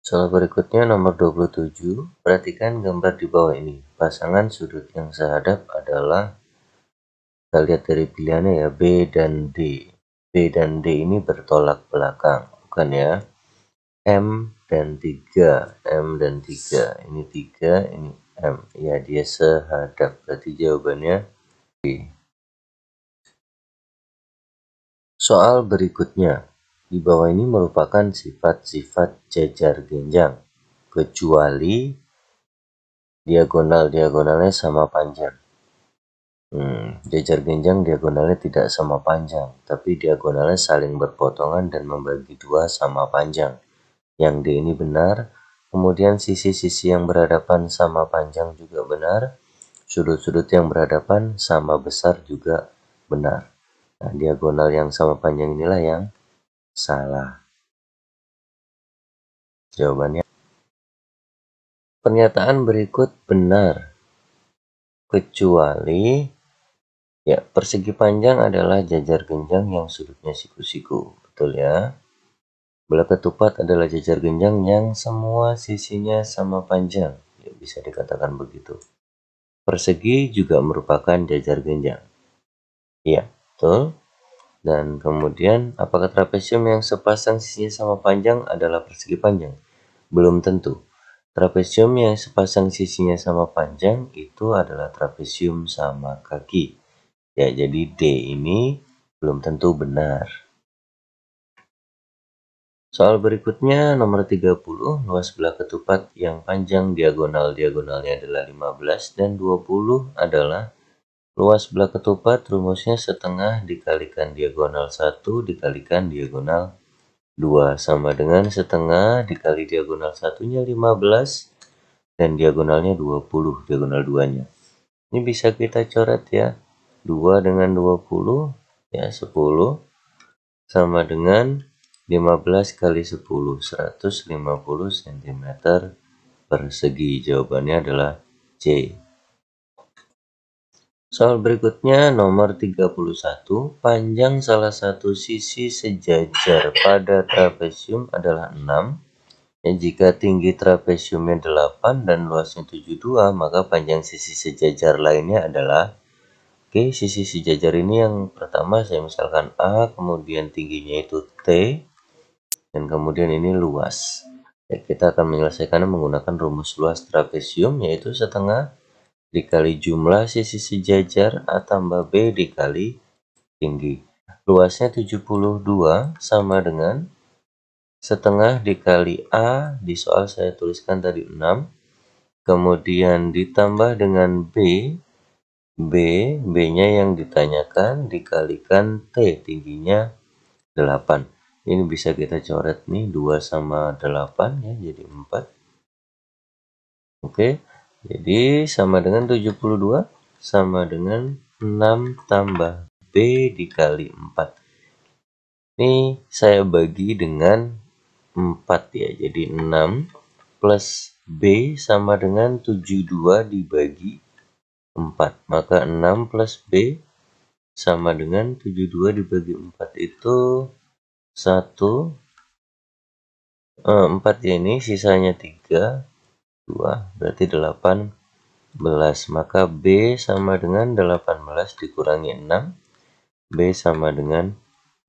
Soal berikutnya nomor 27. Perhatikan gambar di bawah ini. Pasangan sudut yang sehadap adalah, kita lihat dari pilihannya ya, B dan D. B dan D ini bertolak belakang, bukan ya? M dan 3. M dan 3. Ini 3, ini M. Ya, dia sehadap. Berarti jawabannya B. Soal berikutnya. Di bawah ini merupakan sifat-sifat jajar genjang, kecuali diagonal-diagonalnya sama panjang. Jajar genjang diagonalnya tidak sama panjang, tapi diagonalnya saling berpotongan dan membagi dua sama panjang. Yang D ini benar. Kemudian sisi-sisi yang berhadapan sama panjang juga benar. Sudut-sudut yang berhadapan sama besar juga benar. Nah, diagonal yang sama panjang inilah yang salah. Jawabannya, pernyataan berikut benar, kecuali ya, persegi panjang adalah jajar genjang yang sudutnya siku-siku. Betul ya? Bola ketupat adalah jajar genjang yang semua sisinya sama panjang. Ya, bisa dikatakan begitu. Persegi juga merupakan jajar genjang. Iya, betul. Dan kemudian, apakah trapesium yang sepasang sisinya sama panjang adalah persegi panjang? Belum tentu. Trapesium yang sepasang sisinya sama panjang itu adalah trapesium sama kaki. Ya, jadi D ini belum tentu benar. Soal berikutnya nomor 30, luas belah ketupat yang panjang diagonal-diagonalnya adalah 15 dan 20 adalah luas belah ketupat, rumusnya setengah dikalikan diagonal 1 dikalikan diagonal 2 sama dengan setengah dikali diagonal 1-nya 15 dan diagonalnya 20, diagonal 2-nya. Ini bisa kita coret ya. 2 dengan 20 ya 10 sama dengan 15 kali 10, 150 cm persegi. Jawabannya adalah C. Soal berikutnya nomor 31. Panjang salah satu sisi sejajar pada trapesium adalah 6. Dan jika tinggi trapesiumnya 8 dan luasnya 72, maka panjang sisi sejajar lainnya adalah, oke, sisi sejajar ini yang pertama saya misalkan A, kemudian tingginya itu T, dan kemudian ini luas. Ya, kita akan menyelesaikannya menggunakan rumus luas trapesium, yaitu setengah dikali jumlah sisi sejajar A tambah B dikali tinggi. Luasnya 72 sama dengan setengah dikali A, di soal saya tuliskan tadi 6, kemudian ditambah dengan B-nya yang ditanyakan dikalikan T, tingginya 8. Ini bisa kita coret nih, 2 sama 8 ya, jadi 4. Oke, jadi sama dengan 72 sama dengan 6 tambah B dikali 4. Ini saya bagi dengan 4 ya, jadi 6 plus B sama dengan 72 dibagi 4. Maka 6 plus B sama dengan 72 dibagi 4 itu 1, 4 ya, ini sisanya 3, 2, berarti 18. Maka B sama dengan 18 dikurangi 6, B sama dengan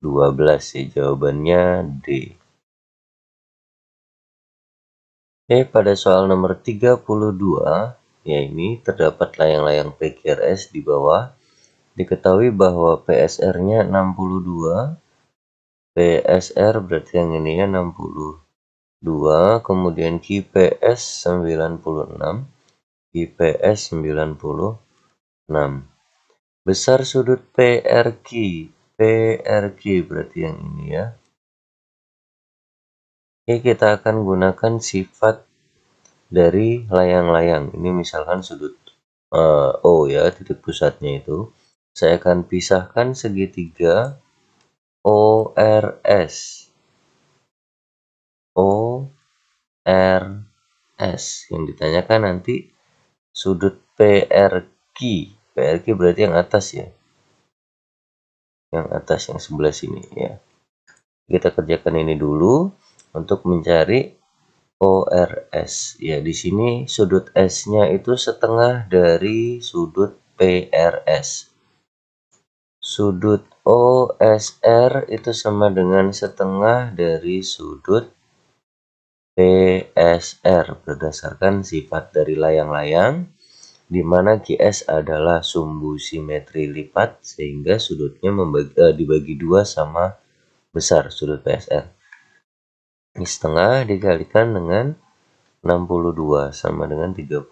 12 ya, jawabannya D. Oke, pada soal nomor 32, ya ini terdapat layang-layang PQRS di bawah. Diketahui bahwa PSR-nya 62, PSR berarti yang ini ya 62, kemudian QPS 96, QPS 96. Besar sudut PRQ, PRQ berarti yang ini ya. Oke, kita akan gunakan sifat dari layang-layang. Ini misalkan sudut O ya, titik pusatnya itu. Saya akan pisahkan segitiga ORS. ORS. Yang ditanyakan nanti sudut PRQ. PRQ berarti yang atas ya. Yang atas, yang sebelah sini ya. Kita kerjakan ini dulu untuk mencari ORS. Ya, di sini sudut S-nya itu setengah dari sudut PRS. Sudut OSR itu sama dengan setengah dari sudut PSR berdasarkan sifat dari layang-layang, di mana QS adalah sumbu simetri lipat sehingga sudutnya dibagi dua sama besar sudut PSR. Ini setengah dikalikan dengan 62 sama dengan 31.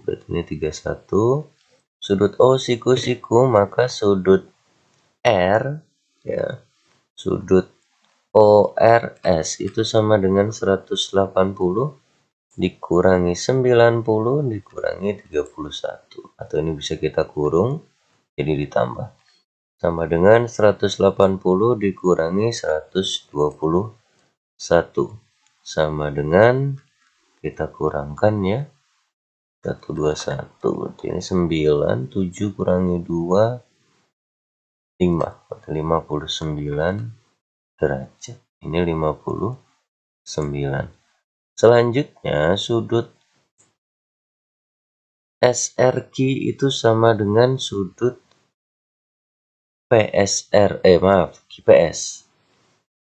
Berarti ini 31. Sudut O siku-siku, maka sudut R ya, sudut ORS itu sama dengan 180 dikurangi 90 dikurangi 31, atau ini bisa kita kurung jadi ditambah, sama dengan 180 dikurangi 121 sama dengan, kita kurangkan ya, 121, berarti ini 9, 7 kurangi 2 5, berarti 59 derajat. Ini 59. Selanjutnya sudut SRQ itu sama dengan sudut QPS.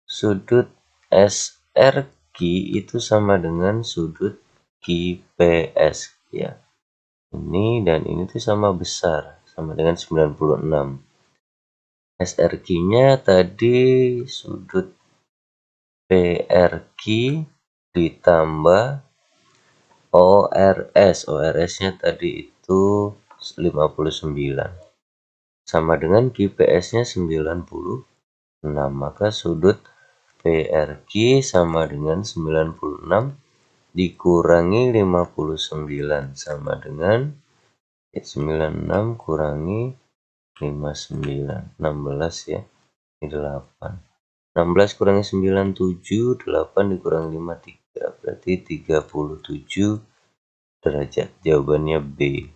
Sudut SRQ itu sama dengan sudut QPS ya. Ini dan ini tuh sama besar, sama dengan 96. SRQ-nya tadi sudut PRQ ditambah ORS-nya tadi itu 59 sama dengan QPS-nya 96, maka sudut PRQ sama dengan 96 dikurangi 59 sama dengan 96 kurangi 59, 16 ya, ini 8. 16 kurangi 9, 7, 8 dikurangi 5, 3, berarti 37 derajat. Jawabannya B.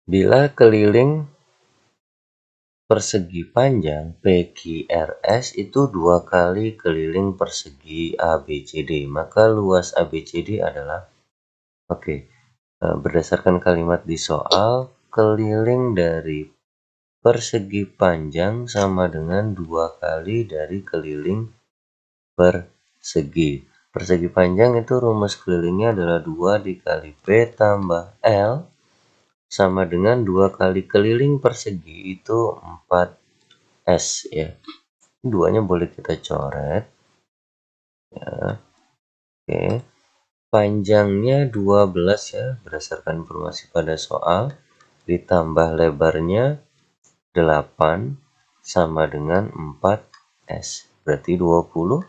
Bila keliling persegi panjang PQRS itu 2 kali keliling persegi ABCD, maka luas ABCD adalah, berdasarkan kalimat di soal, keliling dari persegi panjang sama dengan 2 kali dari keliling persegi. Persegi panjang itu rumus kelilingnya adalah 2 dikali P tambah L sama dengan 2 kali keliling persegi itu 4S ya. Duanya boleh kita coret ya. Oke. Panjangnya 12 ya, berdasarkan informasi pada soal, ditambah lebarnya 8 sama dengan 4S. Berarti 20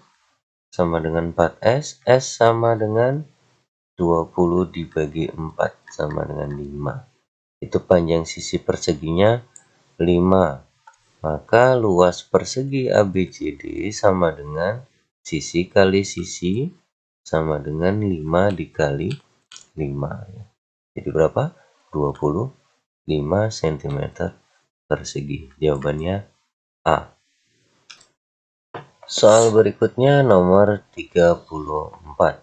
sama dengan 4S, S sama dengan 20 dibagi 4 sama dengan 5. Itu panjang sisi perseginya 5. Maka luas persegi ABCD sama dengan sisi kali sisi sama dengan 5 dikali 5. Jadi berapa? 25 cm persegi. Jawabannya A. Soal berikutnya nomor 34.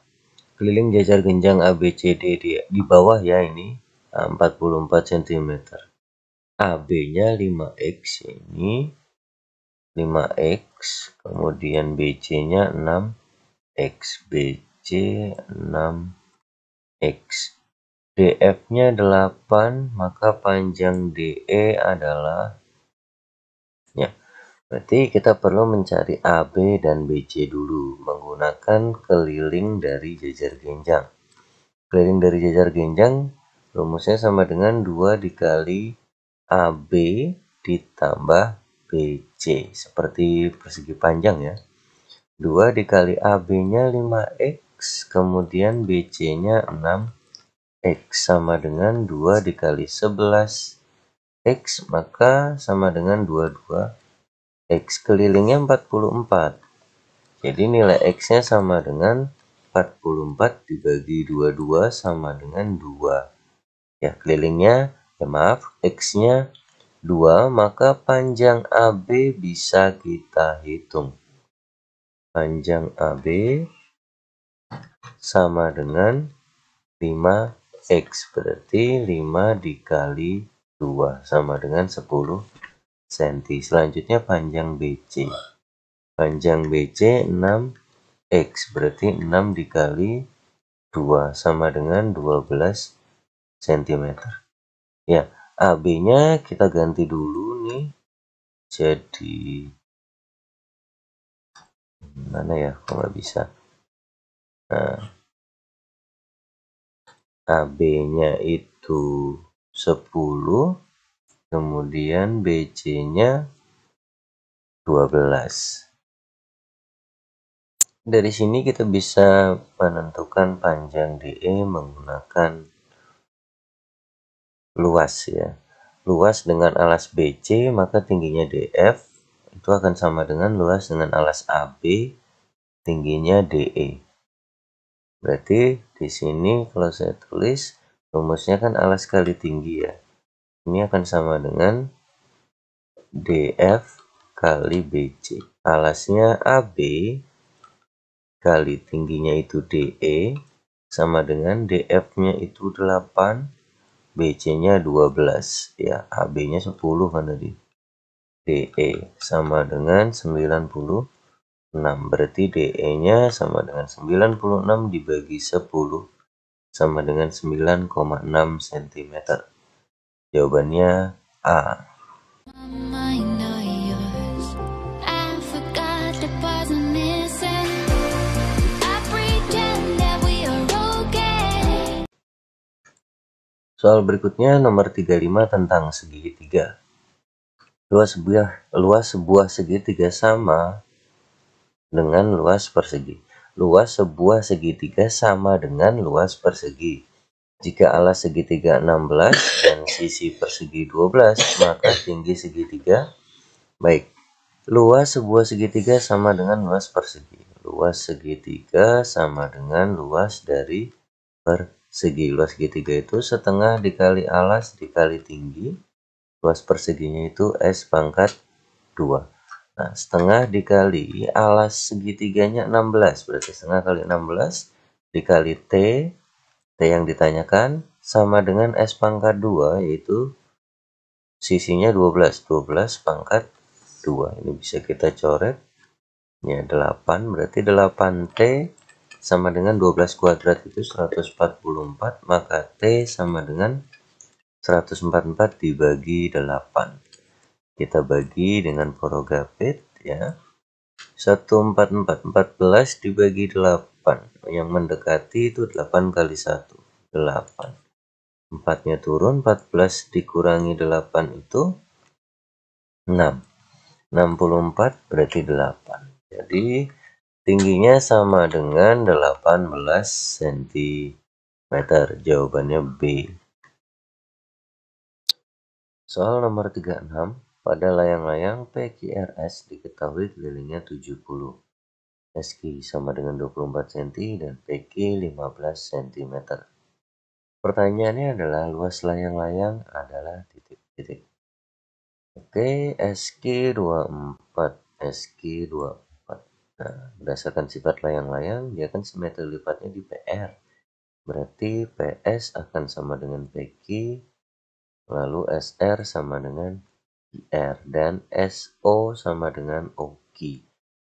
Keliling jajar genjang ABCD di bawah ya, ini 44 cm. AB-nya 5X, ini 5X, kemudian BC-nya 6X, BC 6X. DF-nya 8, maka panjang DE adalah, ya, berarti kita perlu mencari AB dan BC dulu menggunakan keliling dari jajar genjang. Keliling dari jajar genjang rumusnya sama dengan 2 dikali AB ditambah BC, seperti persegi panjang ya. 2 dikali AB-nya 5X, kemudian BC-nya 6X sama dengan 2 dikali 11X, maka sama dengan 22X. Kelilingnya 44. Jadi nilai X-nya sama dengan 44 dibagi 22 sama dengan 2. Ya, kelilingnya, ya maaf, X-nya 2, maka panjang AB bisa kita hitung. Panjang AB sama dengan 5X, berarti 5 dikali 2 sama dengan 10 cm. Selanjutnya panjang BC. Panjang BC 6X, berarti 6 dikali 2 sama dengan 12 cm. Ya, AB-nya kita ganti dulu nih. Jadi mana ya? Kok nggak bisa? Nah, AB-nya itu 10, kemudian BC-nya 12. Dari sini kita bisa menentukan panjang DE menggunakan luas ya. Luas dengan alas BC, maka tingginya DF itu akan sama dengan luas dengan alas AB, tingginya DE. Berarti di sini kalau saya tulis rumusnya kan alas kali tinggi ya. Ini akan sama dengan DF kali BC. Alasnya AB kali tingginya itu DE sama dengan DF-nya itu 8, BC-nya 12 ya. AB-nya 10 kan tadi. DE sama dengan 96. Berarti DE-nya sama dengan 96 dibagi 10 sama dengan 9,6 cm. Jawabannya A. Soal berikutnya nomor 35 tentang segitiga. Luas sebuah segitiga sama dengan luas persegi. Luas sebuah segitiga sama dengan luas persegi. Jika alas segitiga 16 dan sisi persegi 12, maka tinggi segitiga. Baik, luas sebuah segitiga sama dengan luas persegi. Luas segitiga sama dengan luas dari persegi. Luas segitiga itu setengah dikali alas dikali tinggi. Luas perseginya itu S pangkat 2. Nah, setengah dikali alas segitiganya 16. Berarti setengah kali 16 dikali T. T yang ditanyakan sama dengan S pangkat 2, yaitu sisinya 12. 12 pangkat 2. Ini bisa kita coret. Ya, 8. Berarti 8T sama dengan 12 kuadrat itu 144. Maka T sama dengan 144 dibagi 8. Kita bagi dengan porogapit ya. 144, 14 dibagi 8. Yang mendekati itu 8 kali 1. 8. 4-nya turun, 14 dikurangi 8 itu 6. 64 berarti 8. Jadi tingginya sama dengan 18 cm. Jawabannya B. Soal nomor 36. Pada layang-layang PQRS diketahui kelilingnya 70. SQ sama dengan 24 cm dan PQ 15 cm. Pertanyaannya adalah luas layang-layang adalah titik-titik. Oke, SQ 24. SQ 24. Nah, berdasarkan sifat layang-layang, dia kan simetri lipatnya di PR. Berarti PS akan sama dengan PQ, lalu SR sama dengan IR, dan SO sama dengan OQ.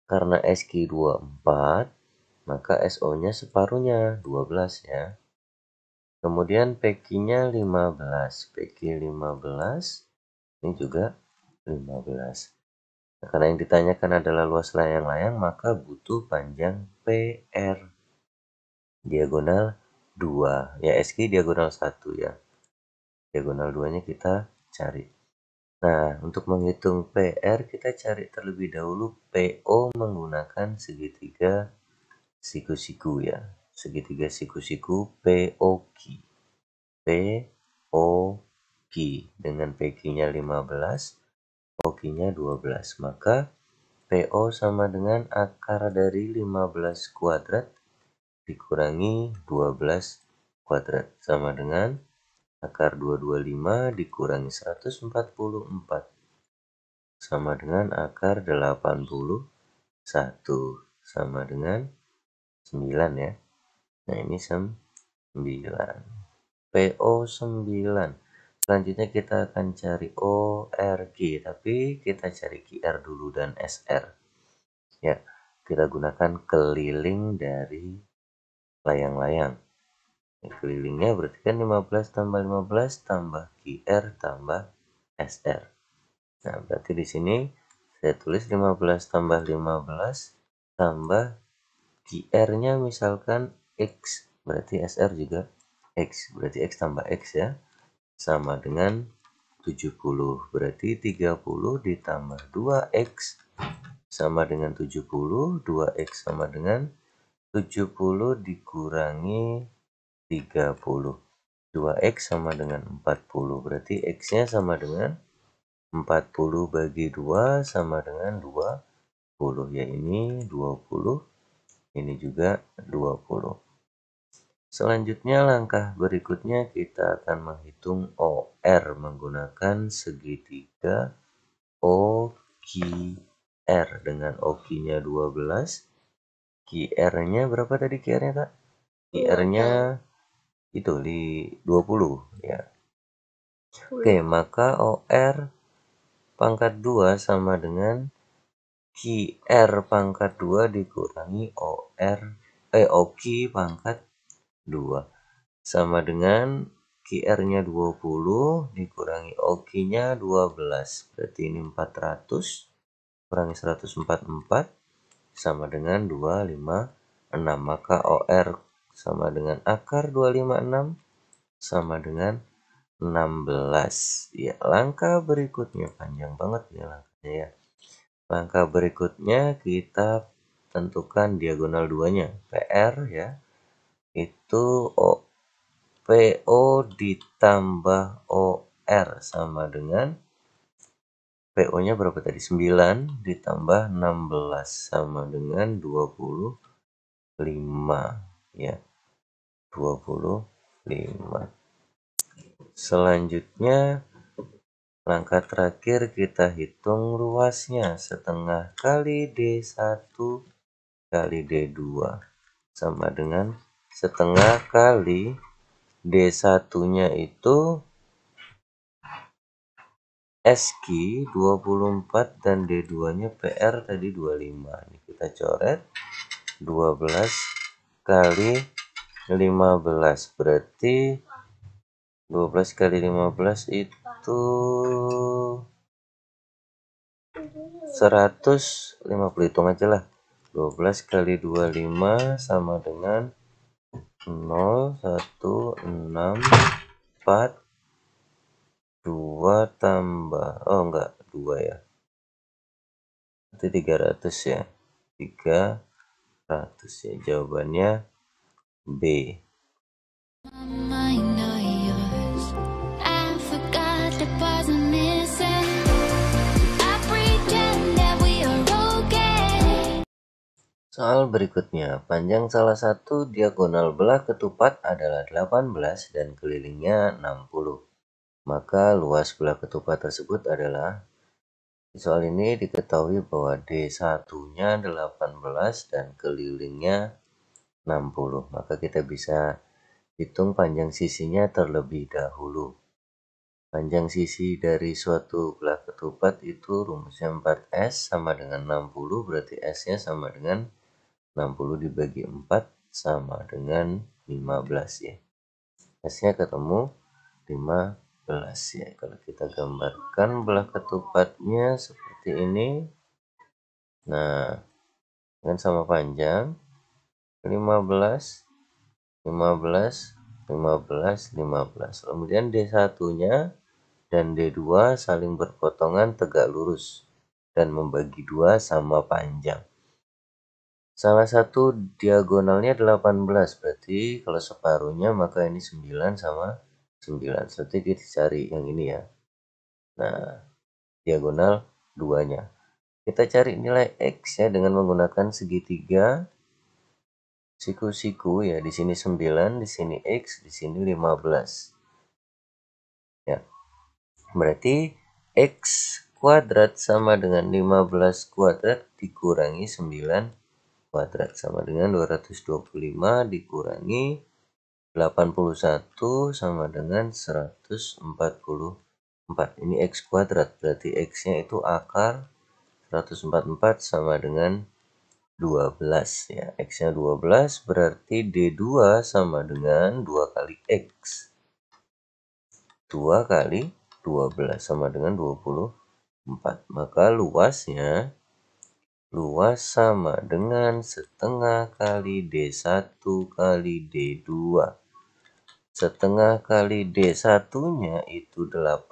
Karena SQ 24, maka SO-nya separuhnya, 12 ya. Kemudian PQ-nya 15. PQ 15, ini juga 15. Nah, karena yang ditanyakan adalah luas layang-layang, maka butuh panjang PR. Diagonal 2. Ya, SQ diagonal 1 ya. Diagonal 2-nya kita cari. Nah, untuk menghitung PR, kita cari terlebih dahulu PO menggunakan segitiga siku-siku ya. Segitiga siku-siku POQ. POQ dengan PQ-nya 15, OQ-nya 12. Maka PO sama dengan akar dari 15 kuadrat dikurangi 12 kuadrat sama dengan Akar 225 dikurangi 144 sama dengan akar 81 sama dengan 9 ya. Nah ini 9. PO 9. Selanjutnya kita akan cari ORQ, tapi kita cari QR dulu dan SR. Ya, kita gunakan keliling dari layang-layang. Kelilingnya berarti kan 15 tambah 15 tambah QR tambah SR. Nah, berarti di sini saya tulis 15 tambah 15 tambah QR-nya misalkan X, berarti SR juga X, berarti X tambah X ya, sama dengan 70, berarti 30 ditambah 2X sama dengan 70, 2X sama dengan 70 dikurangi 30. 2X sama dengan 40, berarti X-nya sama dengan 40 bagi 2 sama dengan 20, ya ini 20, ini juga 20. Selanjutnya langkah berikutnya kita akan menghitung OR menggunakan segitiga OQR dengan OQ-nya 12, QR-nya berapa tadi QR-nya Kak? QR-nya itu di 20 ya. Oke, maka OR pangkat 2 sama dengan QR pangkat 2 dikurangi OQ pangkat 2 sama dengan QR-nya 20 dikurangi OQ-nya 12, berarti ini 400 kurangi 144 sama dengan 256, maka OR sama dengan akar 256 sama dengan 16 ya. Langkah berikutnya panjang banget ya langkahnya ya. Langkah berikutnya kita tentukan diagonal duanya, PR ya, itu PO ditambah OR sama dengan PO-nya berapa tadi? 9 ditambah 16 sama dengan 25 ya. 25. Selanjutnya langkah terakhir kita hitung ruasnya, setengah kali D1 kali D2 sama dengan setengah kali D1-nya itu SQ 24 dan D2-nya PR tadi 25. Ini kita coret 12 kali 15, berarti 12 kali 15 itu 150, hitung aja lah. 12 kali 25 sama dengan 0, 1, 6, 4, 2 tambah, oh enggak, 2 ya. Itu 300 ya. 300 ya. Jawabannya B. Soal berikutnya, panjang salah satu diagonal belah ketupat adalah 18 dan kelilingnya 60. Maka luas belah ketupat tersebut adalah, di soal ini diketahui bahwa D1-nya 18 dan kelilingnya 60. Maka kita bisa hitung panjang sisinya terlebih dahulu. Panjang sisi dari suatu belah ketupat itu rumusnya 4S sama dengan 60, berarti S-nya sama dengan 60 dibagi 4 sama dengan 15 ya. S-nya ketemu 15 ya. Kalau kita gambarkan belah ketupatnya seperti ini. Nah, dengan sama panjang 15, 15, 15, 15. Kemudian D1-nya dan D2 saling berpotongan tegak lurus dan membagi 2 sama panjang. Salah satu diagonalnya 18, berarti kalau separuhnya maka ini 9 sama 9. Berarti kita cari yang ini ya. Nah, diagonal 2-nya. Kita cari nilai X ya dengan menggunakan segitiga siku-siku ya. Di sini 9, di sini X, di sini 15. Berarti X kuadrat sama dengan 15 kuadrat dikurangi 9 kuadrat sama dengan 225 dikurangi 81 sama dengan 144. Ini X kuadrat, berarti X-nya itu akar 144 sama dengan 12 ya. X-nya 12 berarti D2 sama dengan 2 kali X. 2 kali 12 sama dengan 24. Maka luas sama dengan setengah kali D1 kali D2. Setengah kali D1-nya itu 18,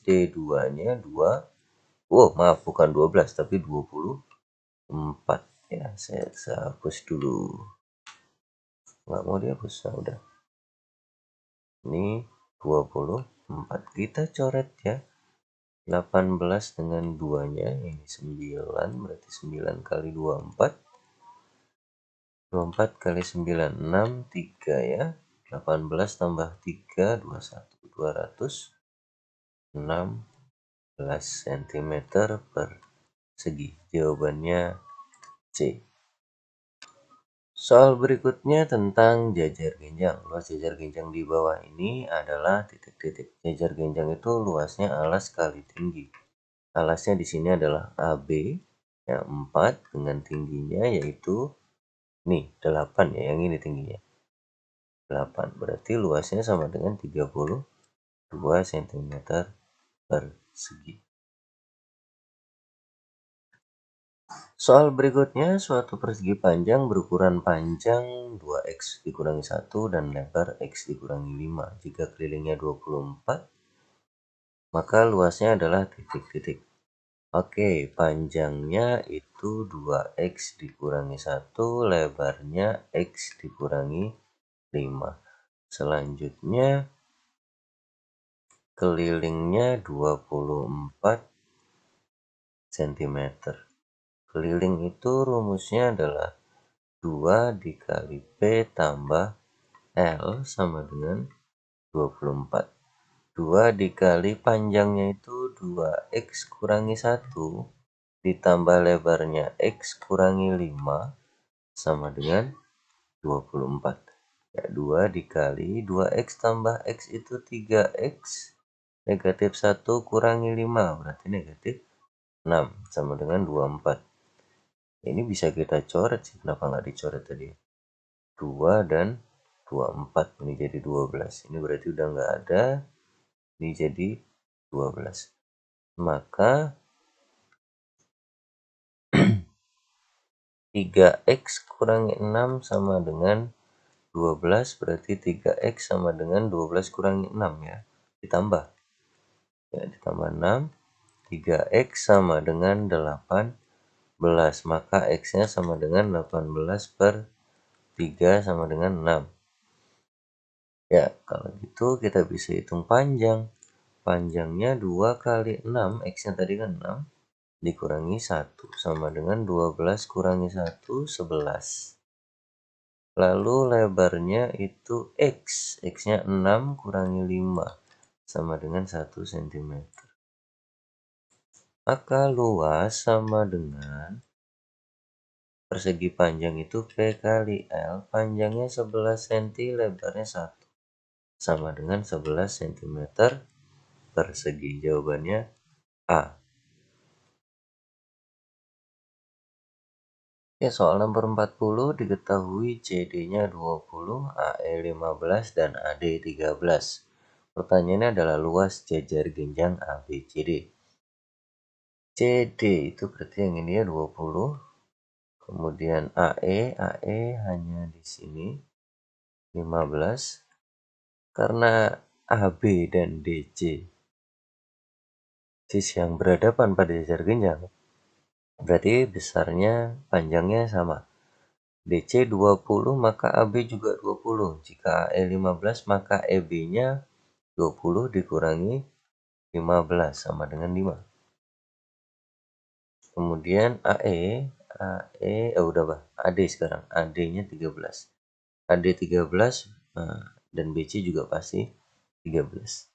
D2-nya 2. Oh, maaf, bukan 12 tapi 24 ya. Saya hapus dulu. Nggak mau dihapus, nah udah. Ini 24. Kita coret ya. 18 dengan 2-nya, ini 9, berarti 9 kali 24. 24 kali 9, 6, 3 ya. 18 tambah 3, 21, 216 cm persegi. Jawabannya C. Soal berikutnya tentang jajar genjang. Luas jajar genjang di bawah ini adalah titik-titik. Jajar genjang itu luasnya alas kali tinggi. Alasnya di sini adalah AB ya 4 dengan tingginya yaitu nih 8 ya, yang ini tingginya 8. Berarti luasnya sama dengan 32 cm persegi. Soal berikutnya, suatu persegi panjang berukuran panjang 2x dikurangi 1 dan lebar x dikurangi 5. Jika kelilingnya 24, maka luasnya adalah titik-titik. Oke, panjangnya itu 2x dikurangi 1, lebarnya x dikurangi 5. Selanjutnya, kelilingnya 24 cm. Keliling itu rumusnya adalah 2 dikali P tambah L sama dengan 24. 2 dikali panjangnya itu 2x kurangi 1 ditambah lebarnya x kurangi 5 sama dengan 24. Ya, 2 dikali 2x tambah x itu 3x. Negatif 1 kurangi 5 berarti negatif 6 sama dengan 24. Ini bisa kita coret sih, kenapa nggak dicoret tadi? 2 dan 24, ini jadi 12. Ini berarti udah nggak ada, ini jadi 12. Maka 3x kurangi 6 sama dengan 12, berarti 3x sama dengan 12 kurangi 6 ya. Ditambah. Ya, ditambah 6. 3x sama dengan 18, maka x-nya sama dengan 18 per 3 sama dengan 6. Ya, kalau gitu kita bisa hitung panjang. Panjangnya 2 kali 6, x-nya tadi kan 6, dikurangi 1, sama dengan 12 kurangi 1, 11. Lalu lebarnya itu x, x-nya 6 kurangi 5, sama dengan 1 cm. Maka luas sama dengan persegi panjang itu P kali L, panjangnya 11 cm, lebarnya 1. Sama dengan 11 cm persegi. Jawabannya A. Ya, soal nomor 40 diketahui CD-nya 20, AE 15, dan AD 13. Pertanyaannya adalah luas jajar genjang ABCD. CD itu berarti yang ini ya 20. Kemudian AE hanya di sini 15. Karena AB dan DC sisi yang berhadapan pada jajar genjang, berarti besarnya panjangnya sama. DC 20 maka AB juga 20. Jika AE 15 maka EB-nya 20 dikurangi 15 sama dengan 5. Kemudian udah bah, AD sekarang. AD-nya 13. AD 13 dan BC juga pasti 13.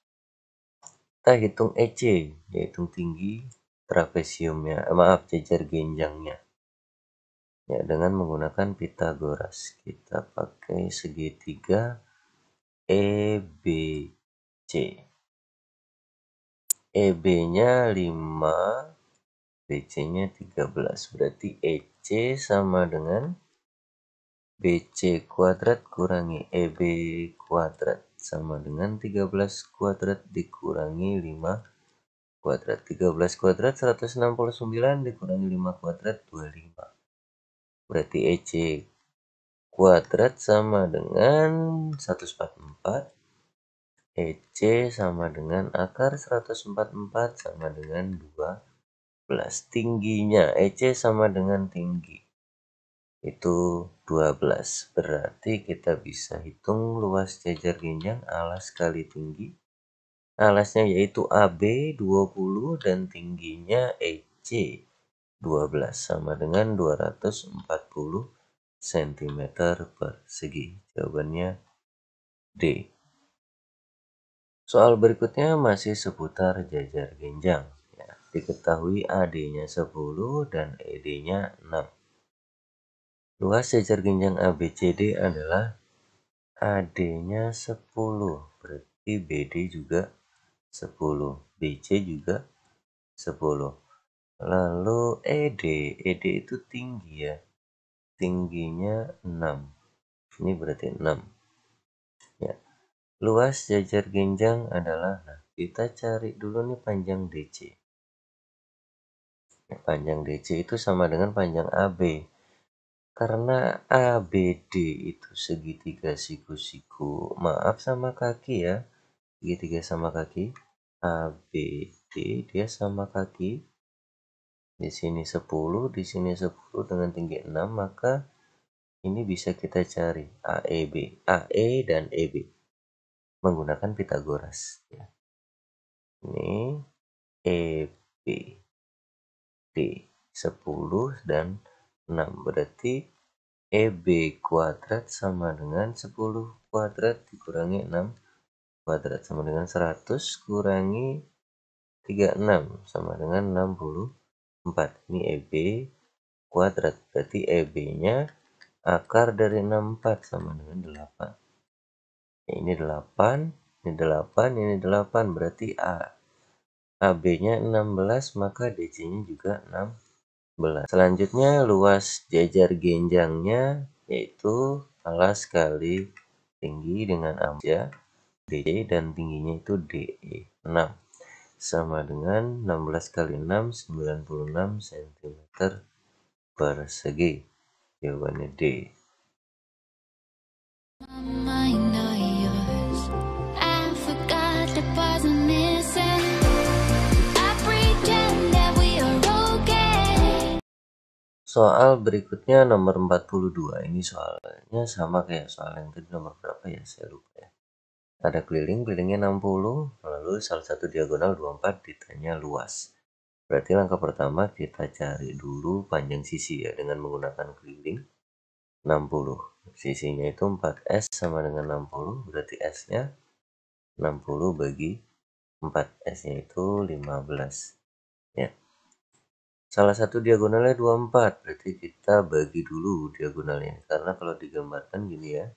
kita hitung EC, yaitu tinggi trapesiumnya, maaf, jajar genjangnya. Ya, dengan menggunakan Pythagoras. Kita pakai segitiga EBC. EB-nya 5, BC-nya 13. Berarti EC sama dengan BC kuadrat kurangi EB kuadrat sama dengan 13 kuadrat dikurangi 5 kuadrat. 13 kuadrat 169 dikurangi 5 kuadrat 25. Berarti EC kuadrat sama dengan 144. EC sama dengan akar 144 sama dengan 12. Tingginya EC sama dengan tinggi itu 12. Berarti kita bisa hitung luas jajar genjang alas kali tinggi. Alasnya yaitu AB 20 dan tingginya EC 12 sama dengan 240 cm persegi. Jawabannya D. Soal berikutnya masih seputar jajar genjang. Ya, diketahui AD-nya 10 dan ED-nya 6. Luas jajar genjang ABCD adalah AD-nya 10, berarti BD juga 10, BC juga 10. Lalu ED itu tinggi ya, tingginya 6. Ini berarti 6. Ya. Luas jajar genjang adalah, nah, kita cari dulu nih panjang DC. Panjang DC itu sama dengan panjang AB. Karena ABD itu segitiga siku-siku, maaf sama kaki ya, segitiga sama kaki. ABD dia sama kaki. Di sini 10, di sini 10 dengan tinggi 6, maka ini bisa kita cari AEB, AE dan EB menggunakan Pythagoras ya. Ini EB D 10 dan 6, berarti EB kuadrat sama dengan 10 kuadrat dikurangi 6 kuadrat sama dengan 100 kurangi 36 sama dengan 64. Ini EB kuadrat, berarti EB-nya akar dari 64 sama dengan 8. Ya, ini 8, ini 8, ini 8, berarti AB-nya 16, maka DC-nya juga 16. Selanjutnya luas jajar genjangnya yaitu alas kali tinggi dengan amja DC dan tingginya itu DE 6 sama dengan 16 kali 6 96 cm persegi. Jawabannya D. Soal berikutnya nomor 42. Ini soalnya sama kayak soal yang tadi, nomor berapa ya, saya lupa ya. Ada kelilingnya 60, lalu salah satu diagonal 24, ditanya luas. Berarti langkah pertama kita cari dulu panjang sisi ya, dengan menggunakan keliling 60. Sisinya itu 4S sama dengan 60, berarti S-nya 60 bagi 4, S-nya itu 15. Ya. Salah satu diagonalnya 24, berarti kita bagi dulu diagonalnya. Karena kalau digambarkan gini ya,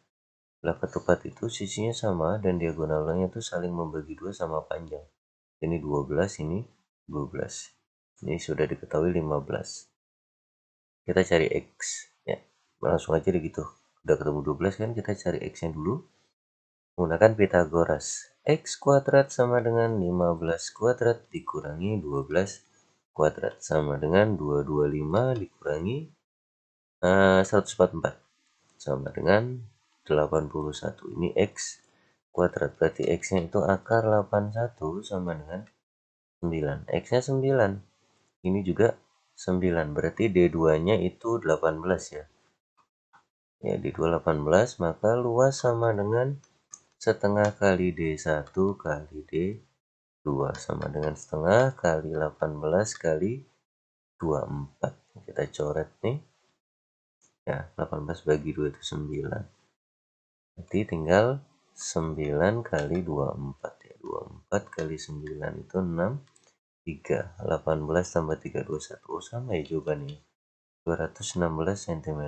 belah ketupat itu sisinya sama dan diagonalnya itu saling membagi 2 sama panjang. Ini 12, ini 12. Ini sudah diketahui 15. Kita cari X. Ya, langsung aja gitu. Udah ketemu 12 kan, kita cari X-nya dulu. Menggunakan Pythagoras. X kuadrat sama dengan 15 kuadrat dikurangi 12 kuadrat sama dengan 225 dikurangi 144 sama dengan 81. Ini X kuadrat, berarti X-nya itu akar 81 sama dengan 9. X-nya 9. Ini juga 9, berarti D2-nya itu 18 ya. Ya, D2 18, maka luas sama dengan setengah kali D1 kali D2 sama dengan setengah kali 18 kali 24. Kita coret nih. Ya, 18 bagi 2 itu 9. Berarti tinggal 9 kali 24 ya. 24 kali 9 itu 63. 18 tambah 3, 21. Oh, sama ya jawabannya. 216 cm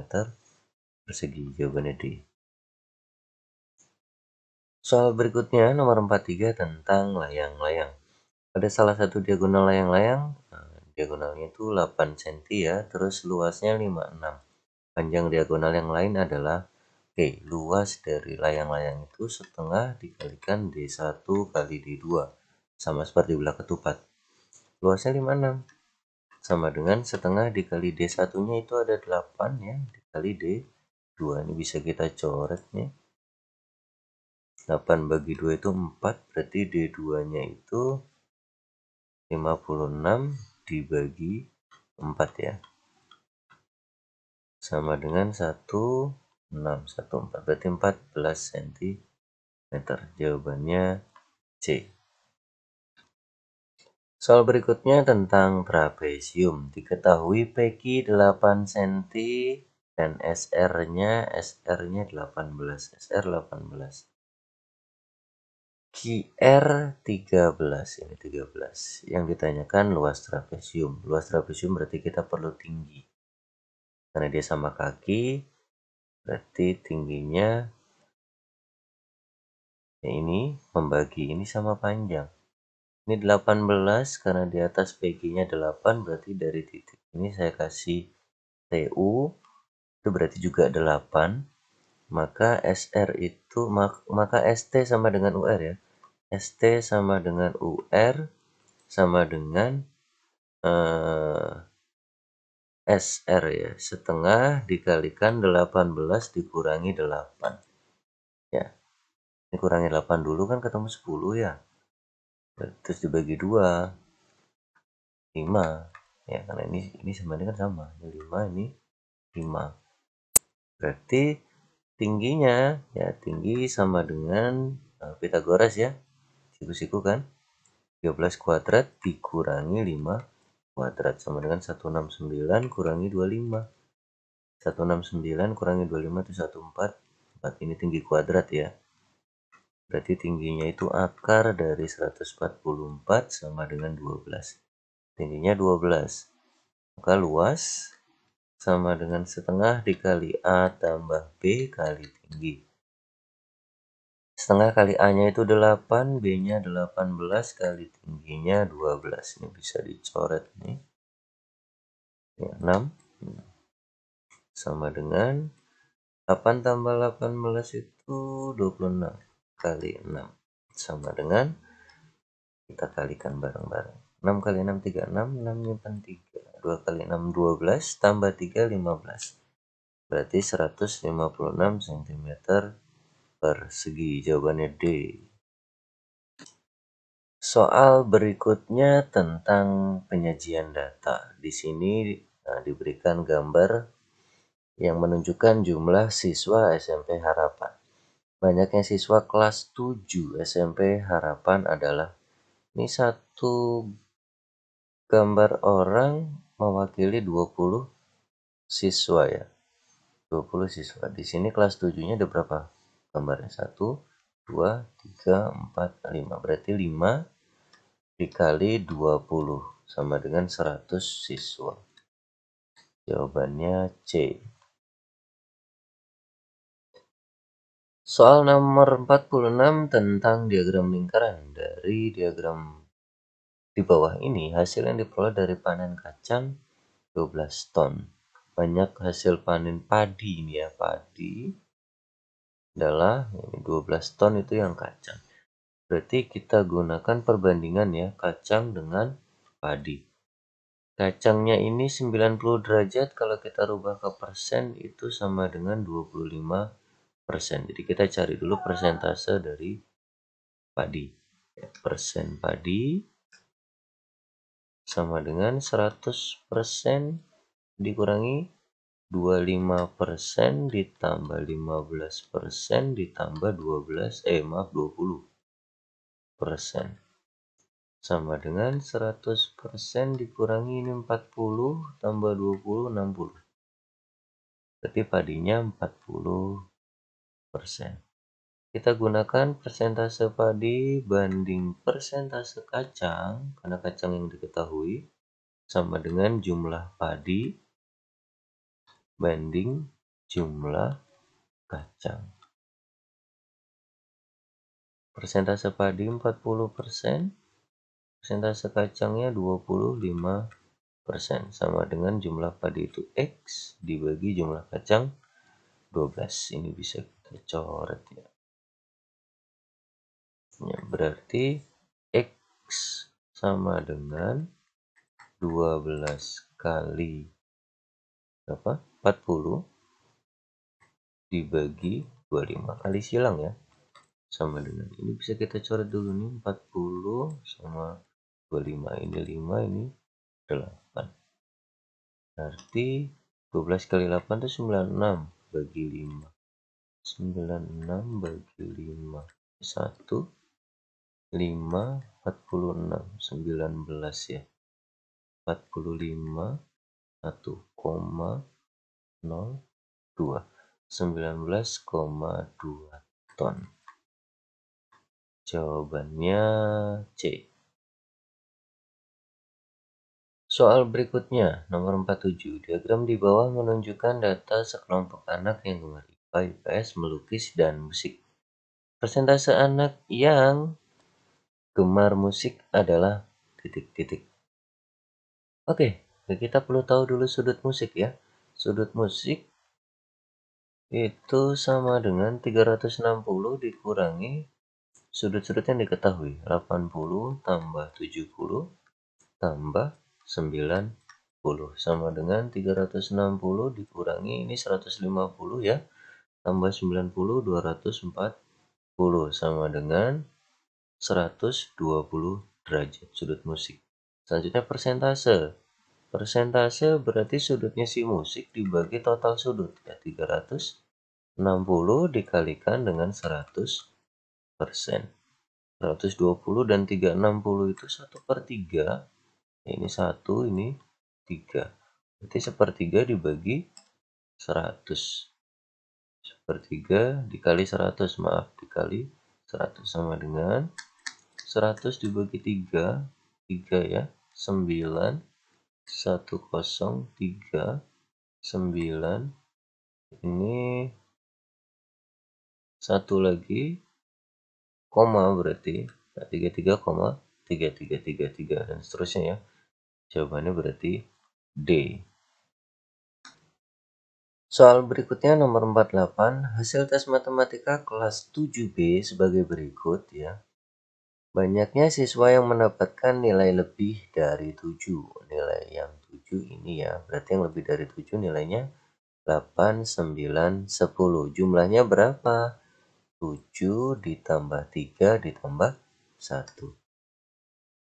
persegi. Jawabannya D. Soal berikutnya nomor 43 tentang layang-layang. Ada salah satu diagonal layang-layang, diagonalnya itu 8 cm ya, terus luasnya 56. Panjang diagonal yang lain adalah Oke, luas dari layang-layang itu setengah dikalikan D1 kali D2. Sama seperti belah ketupat. Luasnya 56. Sama dengan setengah dikali D1-nya itu ada 8 ya, dikali D2. Ini bisa kita coret nih. 8 bagi 2 itu 4, berarti D2-nya itu 56 dibagi 4 ya. Sama dengan 1614, berarti 14 cm. Jawabannya C. Soal berikutnya tentang trapesium. Diketahui PQ 8 cm dan SR-nya 18. SR 18. QR 13, ini 13. Yang ditanyakan luas trapesium. Luas trapesium berarti kita perlu tinggi. Karena dia sama kaki, berarti tingginya ini membagi ini sama panjang. Ini 18 karena di atas PG-nya 8, berarti dari titik ini saya kasih TU, itu berarti juga 8. Maka SR itu, maka ST sama dengan UR ya. ST sama dengan UR sama dengan SR ya. Setengah dikalikan 18 dikurangi 8. Ya, ini kurangi 8 dulu kan ketemu 10 ya. Terus dibagi 2. 5 ya, karena ini sebenarnya kan sama, ini 5, ini 5, berarti tingginya ya, tinggi sama dengan Pythagoras ya, siku-siku kan, 13 kuadrat dikurangi 5 kuadrat sama dengan 169 kurangi 25. 169 kurangi 25 itu 144. Ini tinggi kuadrat ya, berarti tingginya itu akar dari 144 sama dengan 12. Tingginya 12. Maka luas sama dengan setengah dikali A tambah B kali tinggi. Setengah kali A-nya itu 8, B-nya 18 kali tingginya 12. Ini bisa dicoret nih. Ya, 6. Sama dengan 8 tambah 18 itu 26 kali 6. Sama dengan, kita kalikan bareng-bareng. 6 kali 6, 36. 6 nyimpan 3. 2 kali 6, 12. Tambah 3, 15. Berarti 156 cm persegi. Jawabannya D. Soal berikutnya tentang penyajian data. Di sini diberikan gambar yang menunjukkan jumlah siswa SMP Harapan. Banyaknya siswa kelas 7 SMP Harapan adalah, ini satu gambar orang mewakili 20 siswa ya. 20 siswa. Di sini kelas 7-nya ada berapa gambarnya? 1, 2, 3, 4, 5. Berarti 5 dikali 20 sama dengan 100 siswa. Jawabannya C. Soal nomor 46 tentang diagram lingkaran. Dari diagram di bawah ini, hasil yang diperoleh dari panen kacang 12 ton. Banyak hasil panen padi ini ya, padi adalah 12 ton itu yang kacang. Berarti kita gunakan perbandingan ya, kacang dengan padi. Kacangnya ini 90 derajat, kalau kita rubah ke persen itu sama dengan 25%. Jadi kita cari dulu persentase dari padi. Persen padi sama dengan 100% dikurangi 25% ditambah 15% ditambah 20% sama dengan 100% dikurangi ini 40 tambah 20, 60. Berarti padinya 40%. Kita gunakan persentase padi banding persentase kacang, karena kacang yang diketahui, sama dengan jumlah padi banding jumlah kacang. Persentase padi 40%, persentase kacangnya 25%, sama dengan jumlah padi itu X dibagi jumlah kacang 12. Ini bisa kita coret ya. Berarti X sama dengan 12 kali berapa? 40 dibagi 25 kali silang ya. Sama dengan ini bisa kita coret dulu nih, 40 sama 25, ini 5, ini 8. Berarti 12 kali 8 itu 96 bagi 5. 96 bagi 5. 1, 5, 46, 19 ya. 45, 1,02. 19,2 ton. Jawabannya C. Soal berikutnya, nomor 47. Diagram di bawah menunjukkan data sekelompok anak yang gemar IPA, IPS, melukis, dan musik. Persentase anak yang gemar musik adalah titik-titik. Oke, kita perlu tahu dulu sudut musik ya. Sudut musik itu sama dengan 360 dikurangi sudut-sudut yang diketahui. 80 tambah 70 tambah 90 sama dengan 360 dikurangi ini 150 ya, tambah 90 240 sama dengan 120 derajat sudut musik. Selanjutnya persentase. Persentase berarti sudutnya si musik dibagi total sudut ya, 360 dikalikan dengan 100%. 120 dan 360 itu 1/3. Ini 1, ini 3. Berarti 1/3 dibagi 100. 1/3 dikali 100, maaf, dikali 100 sama dengan 100 dibagi 3, 3 ya, 9, 103, 9, ini 1 lagi, koma berarti 33,3333 dan seterusnya ya. Jawabannya berarti D. Soal berikutnya nomor 48, hasil tes matematika kelas 7B sebagai berikut ya. Banyaknya siswa yang mendapatkan nilai lebih dari 7. Nilai yang 7 ini ya, berarti yang lebih dari 7 nilainya 8, 9, 10. Jumlahnya berapa? 7 ditambah 3 ditambah 1.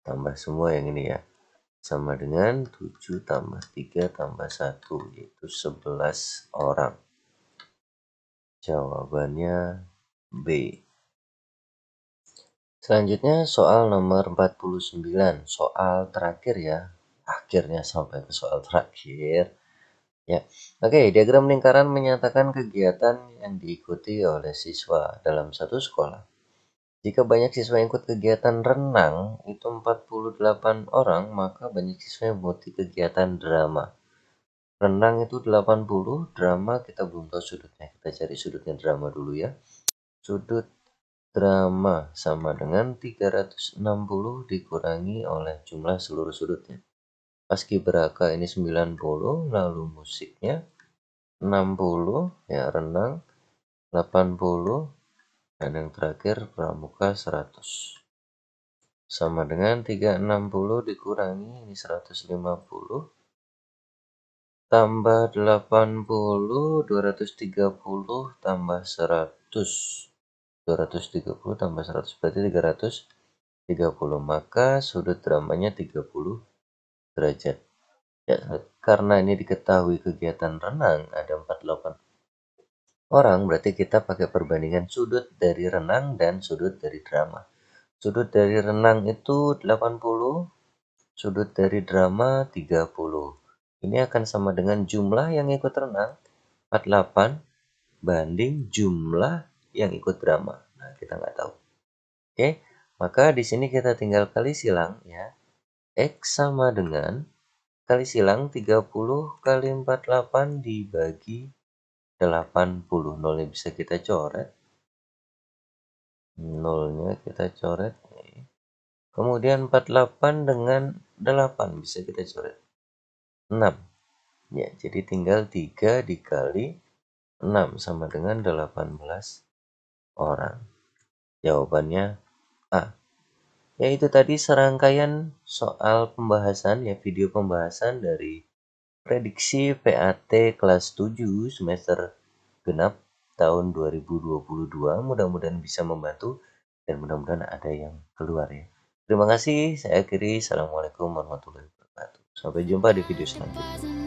Tambah semua yang ini ya. Sama dengan 7 tambah 3 tambah 1, yaitu 11 orang. Jawabannya B. Selanjutnya soal nomor 49, soal terakhir ya. Akhirnya sampai ke soal terakhir. Ya. Oke, diagram lingkaran menyatakan kegiatan yang diikuti oleh siswa dalam satu sekolah. Jika banyak siswa yang ikut kegiatan renang, itu 48 orang, maka banyak siswa yang mengikuti kegiatan drama. Renang itu 80, drama kita belum tahu sudutnya. Kita cari sudutnya drama dulu ya. Sudut drama sama dengan 360 dikurangi oleh jumlah seluruh sudutnya. Paskibraka ini 90, lalu musiknya 60, ya renang 80, dan yang terakhir pramuka 100. Sama dengan 360 dikurangi ini 150 tambah 80, 230 tambah 100. 230 tambah 100 berarti 330. Maka sudut dramanya 30 derajat. Ya, karena ini diketahui kegiatan renang ada 48 orang, berarti kita pakai perbandingan sudut dari renang dan sudut dari drama. Sudut dari renang itu 80, sudut dari drama 30. Ini akan sama dengan jumlah yang ikut renang 48 banding jumlah yang ikut drama. Nah, kita nggak tahu. Oke, maka di sini kita tinggal kali silang ya. X sama dengan kali silang 30 kali 48 dibagi 80. Nolnya bisa kita coret. Nolnya kita coret. Kemudian 48 dengan 8 bisa kita coret. 6. Ya, jadi tinggal 3 dikali 6 sama dengan 18 orang. Jawabannya A. Ya, itu tadi serangkaian soal pembahasan ya, video pembahasan dari prediksi PAT kelas 7 semester genap tahun 2022. Mudah-mudahan bisa membantu dan mudah-mudahan ada yang keluar ya. Terima kasih, saya akhiri. Assalamualaikum warahmatullahi wabarakatuh. Sampai jumpa di video selanjutnya.